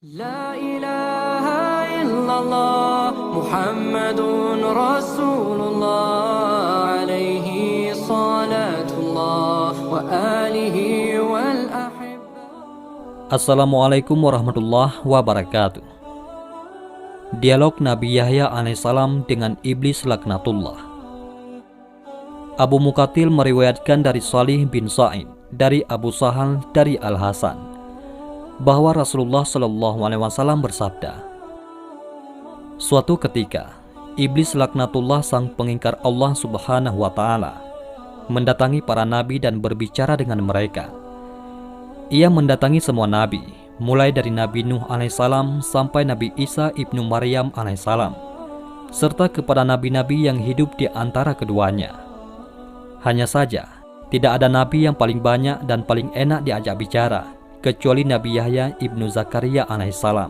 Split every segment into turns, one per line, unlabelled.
لا إله إلا الله محمد رسول الله عليه صلاة الله وآله والأحبة.
Assalamualaikum warahmatullahi wabarakatuh. Dialog Nabi Yahya alaihissalam dengan Iblis laknatullah. Abu Muqatil meriwayatkan dari Salih bin Sa'id dari Abu Sahal dari Al-Hasan bahwa Rasulullah SAW bersabda, suatu ketika Iblis laknatullah sang pengingkar Allah Subhanahu wa Ta'ala mendatangi para nabi dan berbicara dengan mereka. Ia mendatangi semua nabi, mulai dari Nabi Nuh alaihissalam sampai Nabi Isa ibnu Maryam alaihissalam, serta kepada nabi-nabi yang hidup di antara keduanya. Hanya saja, tidak ada nabi yang paling banyak dan paling enak diajak bicara, kecuali Nabi Yahya ibnu Zakaria alaihissalam.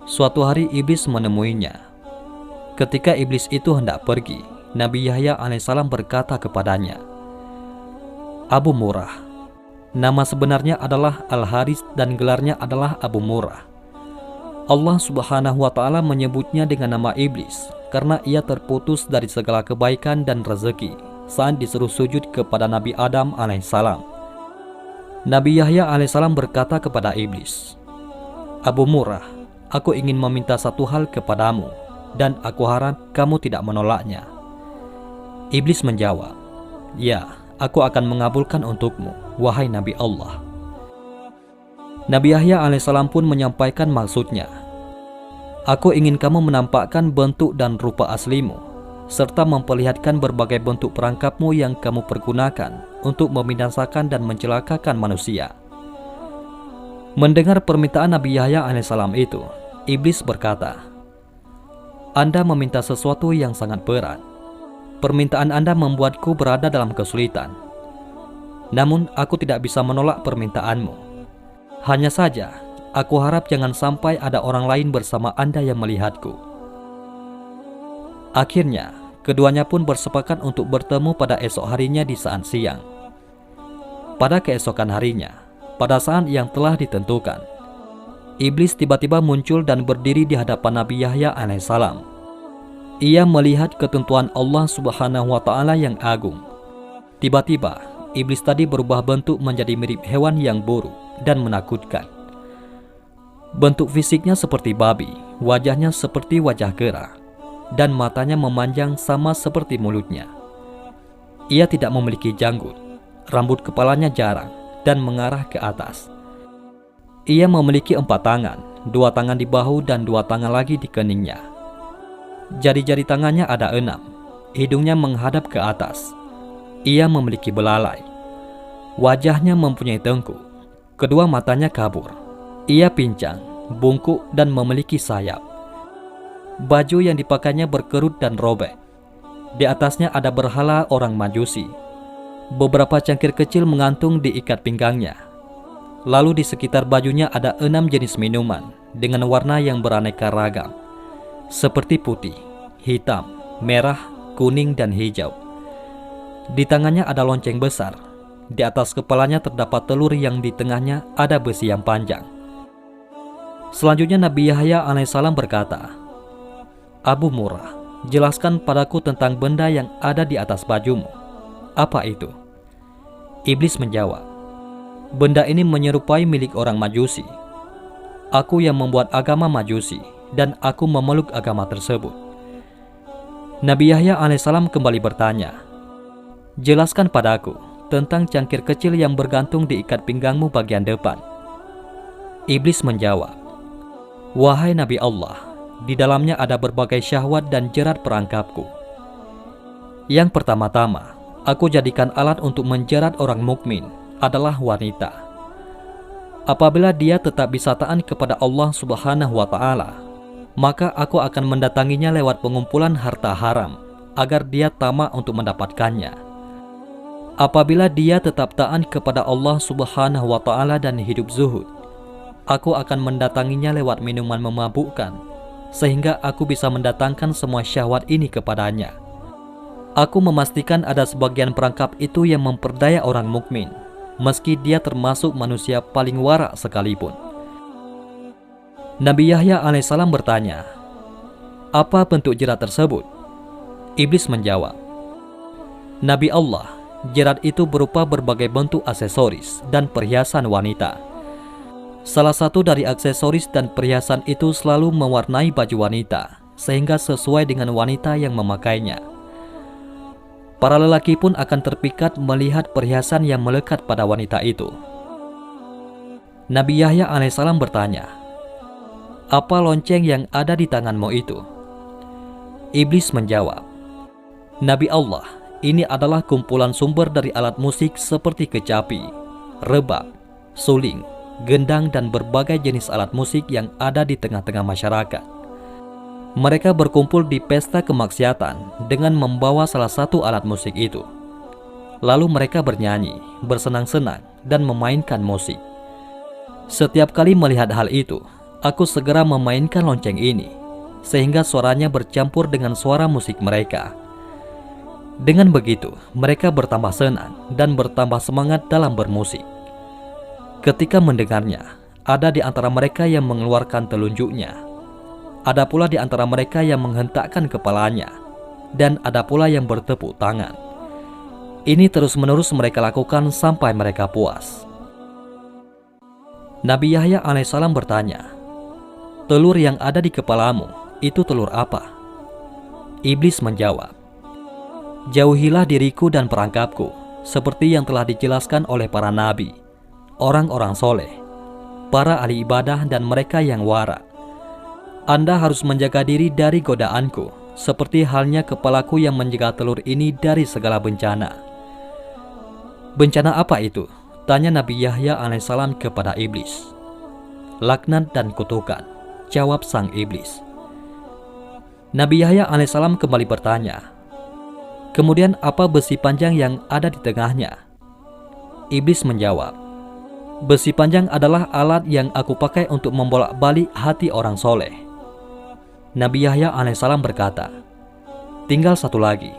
Suatu hari Iblis menemuinya. Ketika Iblis itu hendak pergi, Nabi Yahya alaihissalam berkata kepadanya, Abu Murrah. Nama sebenarnya adalah Al-Haris dan gelarnya adalah Abu Murrah. Allah Subhanahu wa Ta'ala menyebutnya dengan nama Iblis karena ia terputus dari segala kebaikan dan rezeki saat disuruh sujud kepada Nabi Adam alaihissalam. Nabi Yahya alaihissalam berkata kepada Iblis, Abu Murrah, aku ingin meminta satu hal kepadamu dan aku harap kamu tidak menolaknya. Iblis menjawab, ya, aku akan mengabulkan untukmu, wahai Nabi Allah. Nabi Yahya alaihissalam pun menyampaikan maksudnya. Aku ingin kamu menampakkan bentuk dan rupa aslimu, serta memperlihatkan berbagai bentuk perangkapmu yang kamu pergunakan untuk membinasakan dan mencelakakan manusia. Mendengar permintaan Nabi Yahya alaihissalam itu, Iblis berkata, Anda meminta sesuatu yang sangat berat. Permintaan Anda membuatku berada dalam kesulitan. Namun aku tidak bisa menolak permintaanmu. Hanya saja, aku harap jangan sampai ada orang lain bersama Anda yang melihatku. Akhirnya, keduanya pun bersepakat untuk bertemu pada esok harinya di saat siang. Pada keesokan harinya, pada saat yang telah ditentukan, Iblis tiba-tiba muncul dan berdiri di hadapan Nabi Yahya alaihissalam. Ia melihat ketentuan Allah Subhanahu wa Ta'ala yang agung. Tiba-tiba, Iblis tadi berubah bentuk menjadi mirip hewan yang buruk dan menakutkan. Bentuk fisiknya seperti babi, wajahnya seperti wajah kera, dan matanya memanjang sama seperti mulutnya. Ia tidak memiliki janggut, rambut kepalanya jarang dan mengarah ke atas. Ia memiliki 4 tangan, 2 tangan di bahu dan 2 tangan lagi di keningnya. Jari-jari tangannya ada 6, hidungnya menghadap ke atas. Ia memiliki belalai. Wajahnya mempunyai tengkuk, kedua matanya kabur. Ia pincang, bungkuk dan memiliki sayap. Baju yang dipakainya berkerut dan robek. Di atasnya ada berhala orang Majusi. Beberapa cangkir kecil mengantung di ikat pinggangnya. Lalu di sekitar bajunya ada 6 jenis minuman dengan warna yang beraneka ragam, seperti putih, hitam, merah, kuning, dan hijau. Di tangannya ada lonceng besar. Di atas kepalanya terdapat telur yang di tengahnya ada besi yang panjang. Selanjutnya Nabi Yahya alaihissalam berkata, Abu Murrah, jelaskan padaku tentang benda yang ada di atas bajumu. Apa itu? Iblis menjawab, benda ini menyerupai milik orang Majusi. Aku yang membuat agama Majusi dan aku memeluk agama tersebut. Nabi Yahya alaihissalam kembali bertanya, jelaskan padaku tentang cangkir kecil yang bergantung di ikat pinggangmu bagian depan. Iblis menjawab, wahai Nabi Allah, di dalamnya ada berbagai syahwat dan jerat perangkapku. Yang pertama-tama, aku jadikan alat untuk menjerat orang mukmin adalah wanita. Apabila dia tetap bisa taat kepada Allah Subhanahu wa Ta'ala, maka aku akan mendatanginya lewat pengumpulan harta haram agar dia tamak untuk mendapatkannya. Apabila dia tetap taat kepada Allah Subhanahu wa Ta'ala dan hidup zuhud, aku akan mendatanginya lewat minuman memabukkan, sehingga aku bisa mendatangkan semua syahwat ini kepadanya. Aku memastikan ada sebagian perangkap itu yang memperdaya orang mukmin, meski dia termasuk manusia paling warak sekalipun. Nabi Yahya alaihissalam bertanya, "Apa bentuk jerat tersebut?" Iblis menjawab, "Nabi Allah, jerat itu berupa berbagai bentuk aksesoris dan perhiasan wanita. Salah satu dari aksesoris dan perhiasan itu selalu mewarnai baju wanita, sehingga sesuai dengan wanita yang memakainya. Para lelaki pun akan terpikat melihat perhiasan yang melekat pada wanita itu." Nabi Yahya alaihissalam bertanya, "Apa lonceng yang ada di tanganmu itu?" Iblis menjawab, "Nabi Allah, ini adalah kumpulan sumber dari alat musik seperti kecapi, rebab, suling, gendang dan berbagai jenis alat musik yang ada di tengah-tengah masyarakat. Mereka berkumpul di pesta kemaksiatan dengan membawa salah satu alat musik itu. Lalu mereka bernyanyi, bersenang-senang, dan memainkan musik. Setiap kali melihat hal itu, aku segera memainkan lonceng ini, sehingga suaranya bercampur dengan suara musik mereka. Dengan begitu, mereka bertambah senang dan bertambah semangat dalam bermusik. Ketika mendengarnya, ada di antara mereka yang mengeluarkan telunjuknya, ada pula di antara mereka yang menghentakkan kepalanya, dan ada pula yang bertepuk tangan. Ini terus-menerus mereka lakukan sampai mereka puas." Nabi Yahya alaihissalam bertanya, "Telur yang ada di kepalamu, itu telur apa?" Iblis menjawab, "Jauhilah diriku dan perangkapku, seperti yang telah dijelaskan oleh para nabi, orang-orang soleh, para ahli ibadah dan mereka yang wara. Anda harus menjaga diri dari godaanku, seperti halnya kepalaku yang menjaga telur ini dari segala bencana." "Bencana apa itu?" tanya Nabi Yahya alaihissalam kepada iblis. "Laknat dan kutukan," jawab sang iblis. Nabi Yahya alaihissalam kembali bertanya, "Kemudian apa besi panjang yang ada di tengahnya?" Iblis menjawab, "Besi panjang adalah alat yang aku pakai untuk membolak-balik hati orang soleh." Nabi Yahya alaihissalam berkata, "Tinggal satu lagi."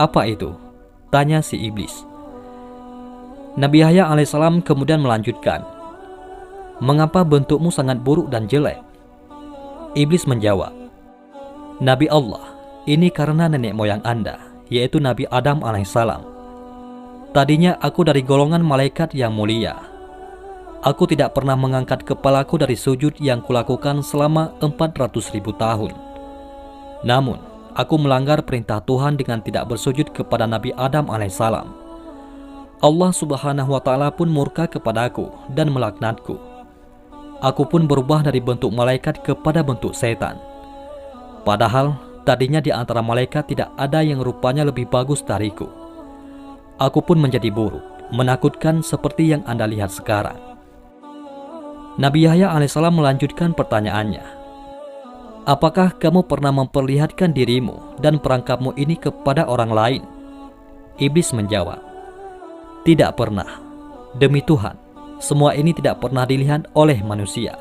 "Apa itu?" tanya si iblis. Nabi Yahya alaihissalam kemudian melanjutkan, "Mengapa bentukmu sangat buruk dan jelek?" Iblis menjawab, "Nabi Allah, ini karena nenek moyang Anda, yaitu Nabi Adam alaihissalam. Tadinya aku dari golongan malaikat yang mulia. Aku tidak pernah mengangkat kepalaku dari sujud yang kulakukan selama 400.000 tahun. Namun, aku melanggar perintah Tuhan dengan tidak bersujud kepada Nabi Adam alaihissalam. Allah subhanahu wa ta'ala pun murka kepadaku dan melaknatku. Aku pun berubah dari bentuk malaikat kepada bentuk setan. Padahal tadinya di antara malaikat tidak ada yang rupanya lebih bagus dariku. Aku pun menjadi buruk, menakutkan seperti yang Anda lihat sekarang." Nabi Yahya alaihissalam melanjutkan pertanyaannya, "Apakah kamu pernah memperlihatkan dirimu dan perangkapmu ini kepada orang lain?" Iblis menjawab, "Tidak pernah. Demi Tuhan, semua ini tidak pernah dilihat oleh manusia.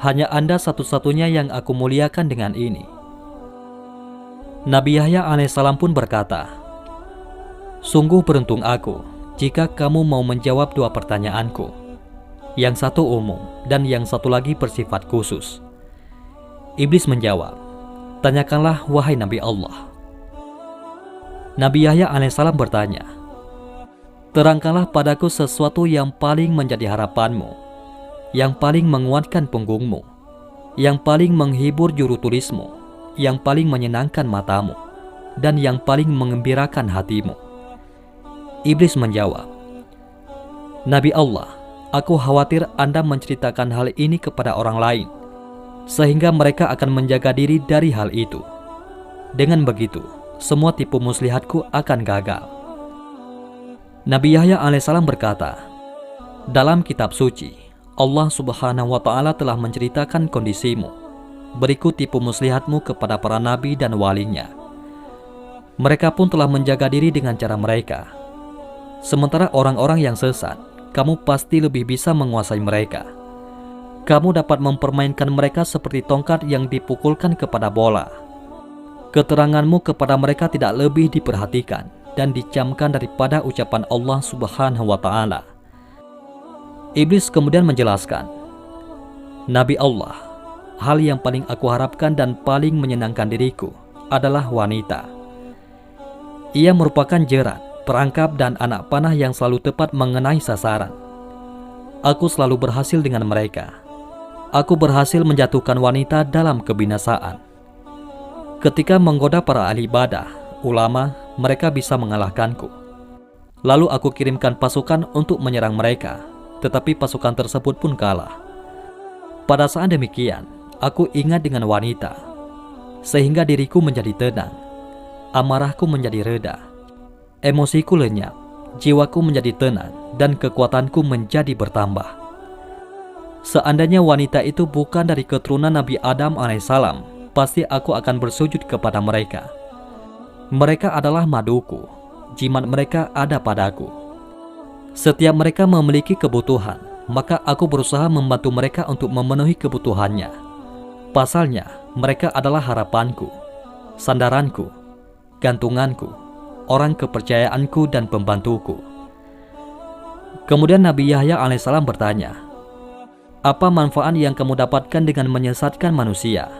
Hanya Anda satu-satunya yang aku muliakan dengan ini." Nabi Yahya alaihissalam pun berkata, "Sungguh beruntung aku jika kamu mau menjawab dua pertanyaanku. Yang satu umum dan yang satu lagi bersifat khusus." Iblis menjawab, "Tanyakanlah wahai Nabi Allah." Nabi Yahya alaihissalam bertanya, "Terangkanlah padaku sesuatu yang paling menjadi harapanmu, yang paling menguatkan punggungmu, yang paling menghibur juru tulismu, yang paling menyenangkan matamu, dan yang paling mengembirakan hatimu." Iblis menjawab, "Nabi Allah, aku khawatir Anda menceritakan hal ini kepada orang lain, sehingga mereka akan menjaga diri dari hal itu. Dengan begitu, semua tipu muslihatku akan gagal." Nabi Yahya alaihissalam berkata, "Dalam kitab suci, Allah subhanahu wa ta'ala telah menceritakan kondisimu. Berikut tipu muslihatmu kepada para nabi dan walinya. Mereka pun telah menjaga diri dengan cara mereka. Sementara orang-orang yang sesat, kamu pasti lebih bisa menguasai mereka. Kamu dapat mempermainkan mereka seperti tongkat yang dipukulkan kepada bola. Keteranganmu kepada mereka tidak lebih diperhatikan dan dicamkan daripada ucapan Allah subhanahu wa ta'ala." Iblis kemudian menjelaskan, Nabi Allah, hal yang paling aku harapkan dan paling menyenangkan diriku adalah wanita. Ia merupakan jerat, perangkap, dan anak panah yang selalu tepat mengenai sasaran. Aku selalu berhasil dengan mereka. Aku berhasil menjatuhkan wanita dalam kebinasaan. Ketika menggoda para ahli ibadah, ulama, mereka bisa mengalahkanku. Lalu aku kirimkan pasukan untuk menyerang mereka, tetapi pasukan tersebut pun kalah. Pada saat demikian, aku ingat dengan wanita, sehingga diriku menjadi tenang, amarahku menjadi reda, emosiku lenyap, jiwaku menjadi tenang, dan kekuatanku menjadi bertambah. Seandainya wanita itu bukan dari keturunan Nabi Adam alaihissalam, pasti aku akan bersujud kepada mereka. Mereka adalah maduku, jimat mereka ada padaku. Setiap mereka memiliki kebutuhan, maka aku berusaha membantu mereka untuk memenuhi kebutuhannya. Pasalnya, mereka adalah harapanku, sandaranku, gantunganku, orang kepercayaanku, dan pembantuku. Kemudian Nabi Yahya alaihissalam bertanya, "Apa manfaat yang kamu dapatkan dengan menyesatkan manusia?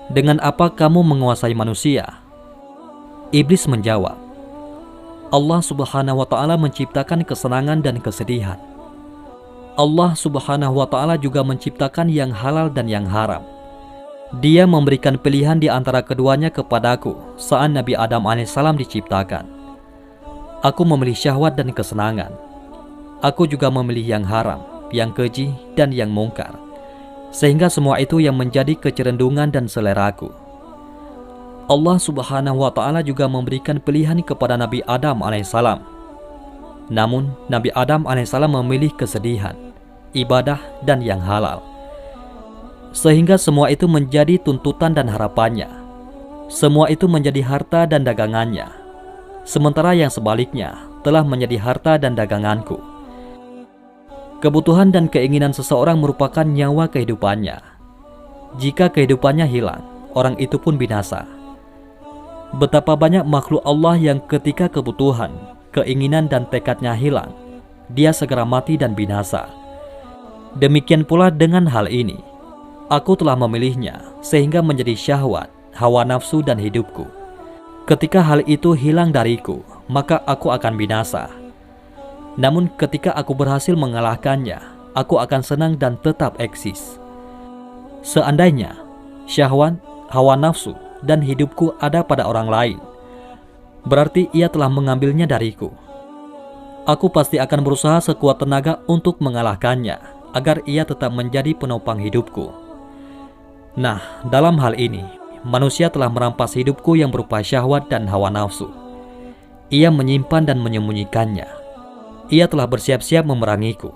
Dengan apa kamu menguasai manusia?" Iblis menjawab, "Allah Subhanahu wa Ta'ala menciptakan kesenangan dan kesedihan. Allah Subhanahu wa Ta'ala juga menciptakan yang halal dan yang haram. Dia memberikan pilihan di antara keduanya kepadaku saat Nabi Adam alaihissalam diciptakan. Aku memilih syahwat dan kesenangan. Aku juga memilih yang haram, yang keji, dan yang mungkar. Sehingga semua itu yang menjadi kecerendungan dan seleraku. Allah Subhanahu wa Ta'ala juga memberikan pilihan kepada Nabi Adam alaihissalam. Namun, Nabi Adam alaihissalam memilih kesedihan, ibadah, dan yang halal. Sehingga semua itu menjadi tuntutan dan harapannya. Semua itu menjadi harta dan dagangannya. Sementara yang sebaliknya telah menjadi harta dan daganganku. Kebutuhan dan keinginan seseorang merupakan nyawa kehidupannya. Jika kehidupannya hilang, orang itu pun binasa. Betapa banyak makhluk Allah yang ketika kebutuhan, keinginan, dan tekadnya hilang, dia segera mati dan binasa. Demikian pula dengan hal ini. Aku telah memilihnya sehingga menjadi syahwat, hawa nafsu, dan hidupku. Ketika hal itu hilang dariku, maka aku akan binasa. Namun ketika aku berhasil mengalahkannya, aku akan senang dan tetap eksis. Seandainya syahwat, hawa nafsu, dan hidupku ada pada orang lain, berarti ia telah mengambilnya dariku. Aku pasti akan berusaha sekuat tenaga untuk mengalahkannya, agar ia tetap menjadi penopang hidupku. Nah, dalam hal ini, manusia telah merampas hidupku yang berupa syahwat dan hawa nafsu. Ia menyimpan dan menyembunyikannya. Ia telah bersiap-siap memerangiku.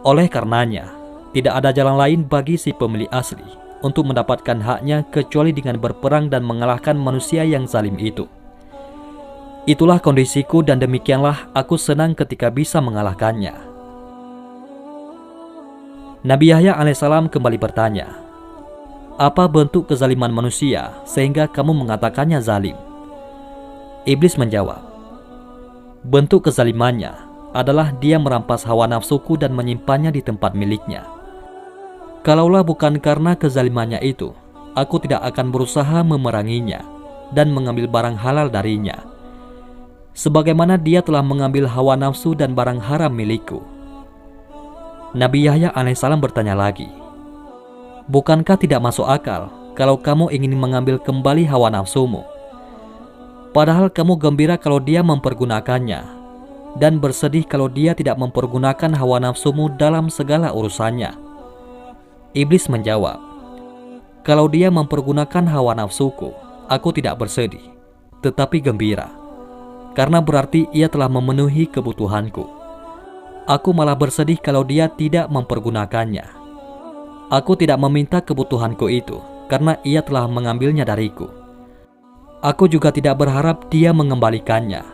Oleh karenanya, tidak ada jalan lain bagi si pemilik asli untuk mendapatkan haknya kecuali dengan berperang dan mengalahkan manusia yang zalim itu. Itulah kondisiku dan demikianlah aku senang ketika bisa mengalahkannya." Nabi Yahya alaihissalam kembali bertanya, "Apa bentuk kezaliman manusia sehingga kamu mengatakannya zalim?" Iblis menjawab, "Bentuk kezalimannya adalah dia merampas hawa nafsuku dan menyimpannya di tempat miliknya. Kalaulah bukan karena kezalimannya itu, aku tidak akan berusaha memeranginya dan mengambil barang halal darinya. Sebagaimana dia telah mengambil hawa nafsu dan barang haram milikku." Nabi Yahya alaihissalam bertanya lagi, "Bukankah tidak masuk akal kalau kamu ingin mengambil kembali hawa nafsumu? Padahal kamu gembira kalau dia mempergunakannya, dan bersedih kalau dia tidak mempergunakan hawa nafsumu dalam segala urusannya." Iblis menjawab, "Kalau dia mempergunakan hawa nafsuku, aku tidak bersedih, tetapi gembira, karena berarti ia telah memenuhi kebutuhanku. Aku malah bersedih kalau dia tidak mempergunakannya. Aku tidak meminta kebutuhanku itu, karena ia telah mengambilnya dariku. Aku juga tidak berharap dia mengembalikannya,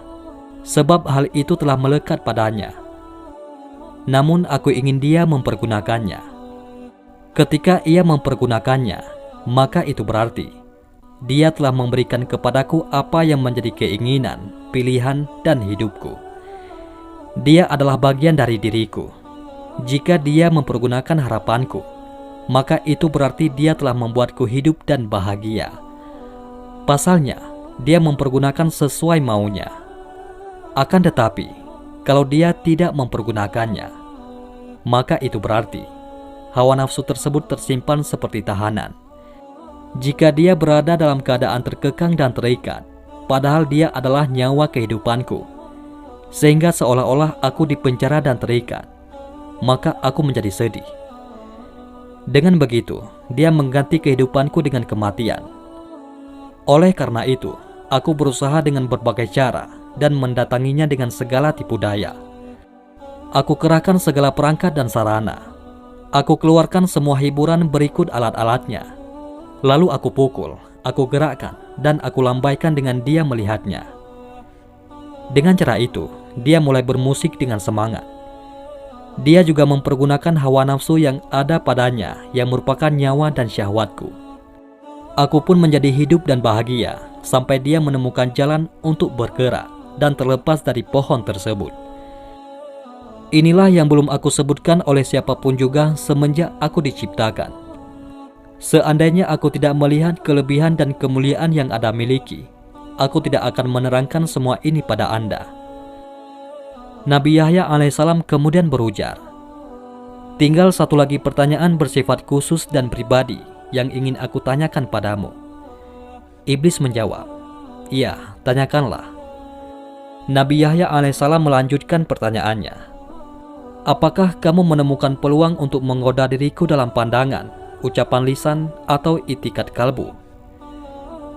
sebab hal itu telah melekat padanya. Namun aku ingin dia mempergunakannya. Ketika ia mempergunakannya, maka itu berarti dia telah memberikan kepadaku apa yang menjadi keinginan, pilihan, dan hidupku. Dia adalah bagian dari diriku. Jika dia mempergunakan harapanku, maka itu berarti dia telah membuatku hidup dan bahagia. Pasalnya, dia mempergunakan sesuai maunya. Akan tetapi, kalau dia tidak mempergunakannya, maka itu berarti hawa nafsu tersebut tersimpan seperti tahanan. Jika dia berada dalam keadaan terkekang dan terikat, padahal dia adalah nyawa kehidupanku, sehingga seolah-olah aku dipenjara dan terikat, maka aku menjadi sedih. Dengan begitu, dia mengganti kehidupanku dengan kematian. Oleh karena itu, aku berusaha dengan berbagai cara dan mendatanginya dengan segala tipu daya. Aku kerahkan segala perangkat dan sarana. Aku keluarkan semua hiburan berikut alat-alatnya. Lalu aku pukul, aku gerakkan, dan aku lambaikan dengan dia melihatnya. Dengan cara itu, dia mulai bermusik dengan semangat. Dia juga mempergunakan hawa nafsu yang ada padanya yang merupakan nyawa dan syahwatku. Aku pun menjadi hidup dan bahagia sampai dia menemukan jalan untuk bergerak dan terlepas dari pohon tersebut. Inilah yang belum aku sebutkan oleh siapapun juga semenjak aku diciptakan. Seandainya aku tidak melihat kelebihan dan kemuliaan yang Anda miliki, aku tidak akan menerangkan semua ini pada Anda. Nabi Yahya alaihissalam kemudian berujar, tinggal satu lagi pertanyaan bersifat khusus dan pribadi yang ingin aku tanyakan padamu. Iblis menjawab, iya, tanyakanlah. Nabi Yahya alaihissalam melanjutkan pertanyaannya, apakah kamu menemukan peluang untuk menggoda diriku dalam pandangan, ucapan lisan, atau itikat kalbu?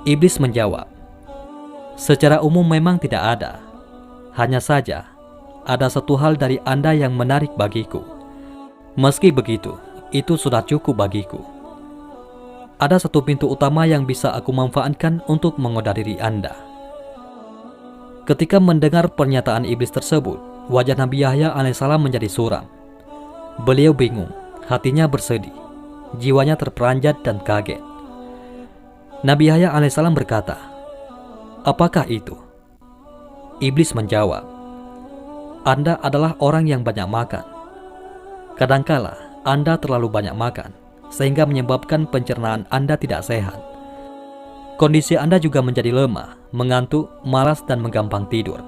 Iblis menjawab, secara umum memang tidak ada. Hanya saja, ada satu hal dari Anda yang menarik bagiku. Meski begitu, itu sudah cukup bagiku. Ada satu pintu utama yang bisa aku manfaatkan untuk menggoda diri Anda. Ketika mendengar pernyataan iblis tersebut, wajah Nabi Yahya alaihissalam menjadi suram. Beliau bingung, hatinya bersedih, jiwanya terperanjat dan kaget. Nabi Yahya alaihissalam berkata, apakah itu? Iblis menjawab, Anda adalah orang yang banyak makan. Kadangkala Anda terlalu banyak makan, sehingga menyebabkan pencernaan Anda tidak sehat. Kondisi Anda juga menjadi lemah, mengantuk, malas, dan menggampang tidur.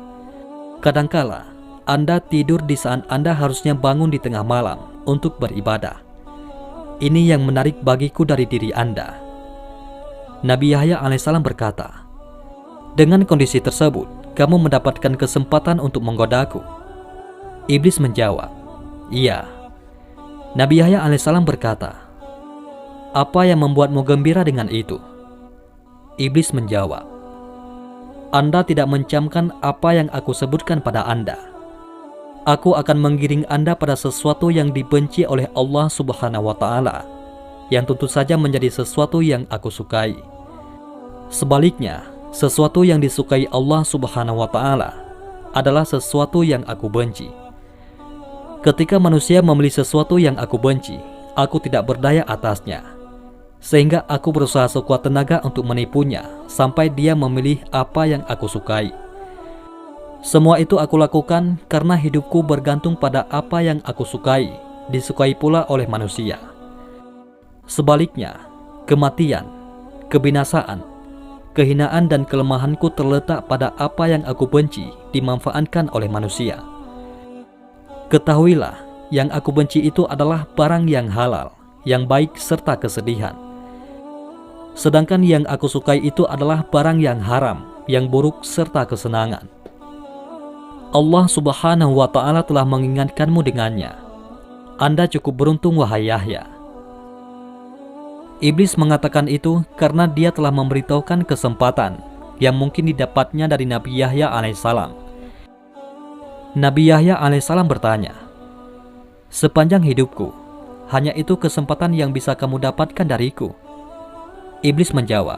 Kadangkala Anda tidur di saat Anda harusnya bangun di tengah malam untuk beribadah. Ini yang menarik bagiku dari diri Anda. Nabi Yahya alaihissalam berkata, dengan kondisi tersebut, kamu mendapatkan kesempatan untuk menggodaku. Iblis menjawab, iya. Nabi Yahya alaihissalam berkata, apa yang membuatmu gembira dengan itu? Iblis menjawab, Anda tidak mencamkan apa yang aku sebutkan pada Anda. Aku akan menggiring Anda pada sesuatu yang dibenci oleh Allah Subhanahu wa Ta'ala, yang tentu saja menjadi sesuatu yang aku sukai. Sebaliknya, sesuatu yang disukai Allah Subhanahu wa Ta'ala adalah sesuatu yang aku benci. Ketika manusia memilih sesuatu yang aku benci, aku tidak berdaya atasnya, sehingga aku berusaha sekuat tenaga untuk menipunya sampai dia memilih apa yang aku sukai. Semua itu aku lakukan karena hidupku bergantung pada apa yang aku sukai, disukai pula oleh manusia. Sebaliknya, kematian, kebinasaan, kehinaan dan kelemahanku terletak pada apa yang aku benci dimanfaatkan oleh manusia. Ketahuilah, yang aku benci itu adalah barang yang halal, yang baik serta kesedihan. Sedangkan yang aku sukai itu adalah barang yang haram, yang buruk serta kesenangan. Allah Subhanahu wa Ta'ala telah mengingatkanmu dengannya. Anda cukup beruntung, wahai Yahya. Iblis mengatakan itu karena dia telah memberitahukan kesempatan yang mungkin didapatnya dari Nabi Yahya alaihissalam. Nabi Yahya alaihissalam bertanya, sepanjang hidupku, hanya itu kesempatan yang bisa kamu dapatkan dariku? Iblis menjawab,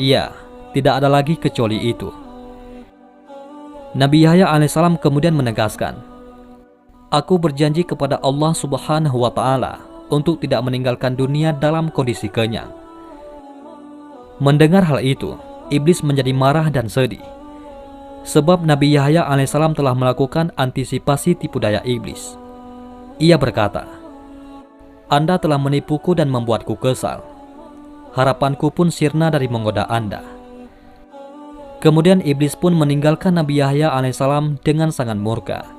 iya, tidak ada lagi kecuali itu. Nabi Yahya alaihissalam kemudian menegaskan, aku berjanji kepada Allah Subhanahu wa Ta'ala untuk tidak meninggalkan dunia dalam kondisi kenyang. Mendengar hal itu, iblis menjadi marah dan sedih, sebab Nabi Yahya alaihissalam telah melakukan antisipasi tipu daya iblis. Ia berkata, Anda telah menipuku dan membuatku kesal. Harapanku pun sirna dari menggoda Anda." Kemudian iblis pun meninggalkan Nabi Yahya alaihissalam dengan sangat murka.